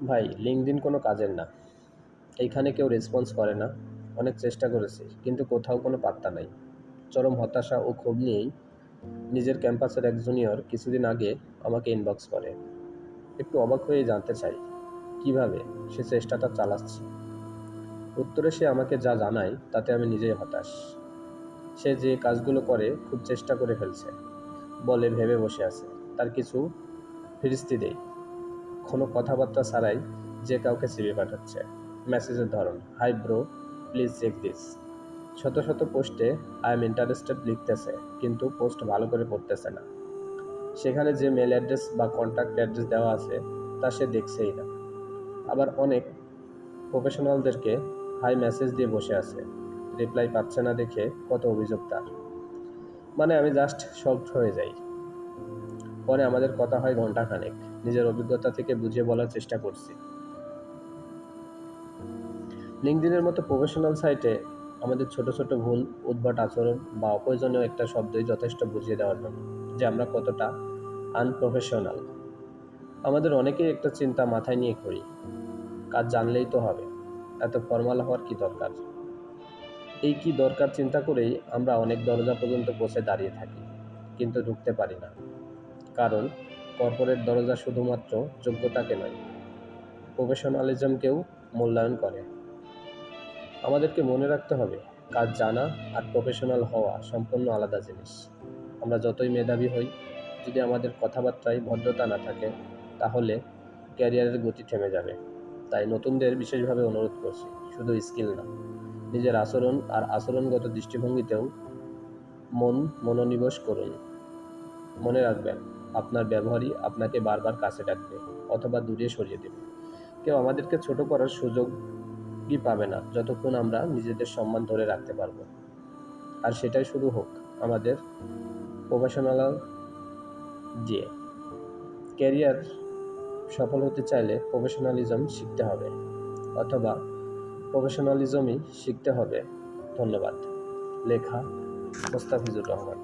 ভাই, লিঙ্কডইন কোনো কাজের না। এইখানে কেউ রেসপন্স করে না। অনেক চেষ্টা করেছি, কিন্তু কোথাও কোনো পাত্তা নাই। চরম হতাশা ও ক্ষোভ নিয়েই নিজের ক্যাম্পাসের এক জুনিয়র কিছুদিন আগে আমাকে ইনবক্স করে। একটু অবাক হয়ে জানতে চাই কিভাবে সে চেষ্টাটা চালাচ্ছে। উত্তরে সে আমাকে যা জানায় তাতে আমি নিজেই হতাশ। সে যে কাজগুলো করে খুব চেষ্টা করে ফেলছে, বলে ভেবে বসে আছে। তার কিছু ফিরিস্তি দেই, কোনো কথাবার্তা ছাড়াই যে কাউকে সিভি পাঠাচ্ছে। মেসেজের ধরন: hi bro, please check this. শত শত পোস্টে আই এম ইন্টারেস্টেড লিখতেছে, কিন্তু পোস্ট ভালো করে পড়তেছে না। সেখানে যে মেল অ্যাড্রেস বা কন্ট্যাক্ট অ্যাড্রেস দেওয়া আছে তা সে দেখছেই না। আবার অনেক প্রফেশনালদেরকে হাই মেসেজ দিয়ে বসে আছে, রিপ্লাই পাচ্ছে না দেখে কত অভিযোগ তার। মানে আমি জাস্ট শকড হয়ে যাই। পরে আমাদের কথা হয় ঘন্টাখানেক। নিজের অভিজ্ঞতা থেকে বুঝিয়ে বলার চেষ্টা করছি। লিঙ্কডইনের মতো প্রফেশনাল সাইটে আমাদের ছোট ছোট ভুল, উদ্ভট আচরণ বা অপ্রয়োজনীয় একটা শব্দই যথেষ্ট বুঝিয়ে দেওয়ার জন্য যে আমরা কতটা আনপ্রফেশনাল। আমাদের অনেকেই একটা চিন্তা মাথায় নিয়ে করি, কাজ জানলেই তো হবে, এত ফর্মাল হওয়ার কি দরকার। এই কি দরকার চিন্তা করেই আমরা অনেক দরজা পর্যন্ত পৌঁছে দাঁড়িয়ে থাকি, কিন্তু ঢুকতে পারি না। কারণ কর্পোরেট দরজা শুধুমাত্র যোগ্যতাকে নয়, প্রফেশনালিজমকেও মূল্যায়ন করে। আমাদেরকে মনে রাখতে হবে, কাজ জানা আর প্রফেশনাল হওয়া সম্পূর্ণ আলাদা জিনিস। আমরা যতই মেধাবী হই, যদি আমাদের কথাবার্তায় ভদ্রতা না থাকে, তাহলে ক্যারিয়ারের গতি থেমে যাবে। তাই নতুনদের বিশেষভাবে অনুরোধ করছি, শুধু স্কিল না, নিজের আচরণ আর আচরণগত দৃষ্টিভঙ্গিতেও মনোনিবেশ করুন। মনে রাখবেন, আপনার ব্যবহারই আপনাকে বারবার কাছে ডাকবে অথবা দূরে সরিয়ে দেবে। কেউ আমাদেরকে ছোট করার সুযোগই পাবে না যতক্ষণ আমরা নিজেদের সম্মান ধরে রাখতে পারবো। আর সেটাই শুরু হোক আমাদের প্রফেশনাল দিয়ে। ক্যারিয়ার সফল হতে চাইলে প্রফেশনালিজম শিখতে হবে, অথবা প্রফেশনালিজমই শিখতে হবে। ধন্যবাদ। লেখা: মোস্তাফিজুর রহমান।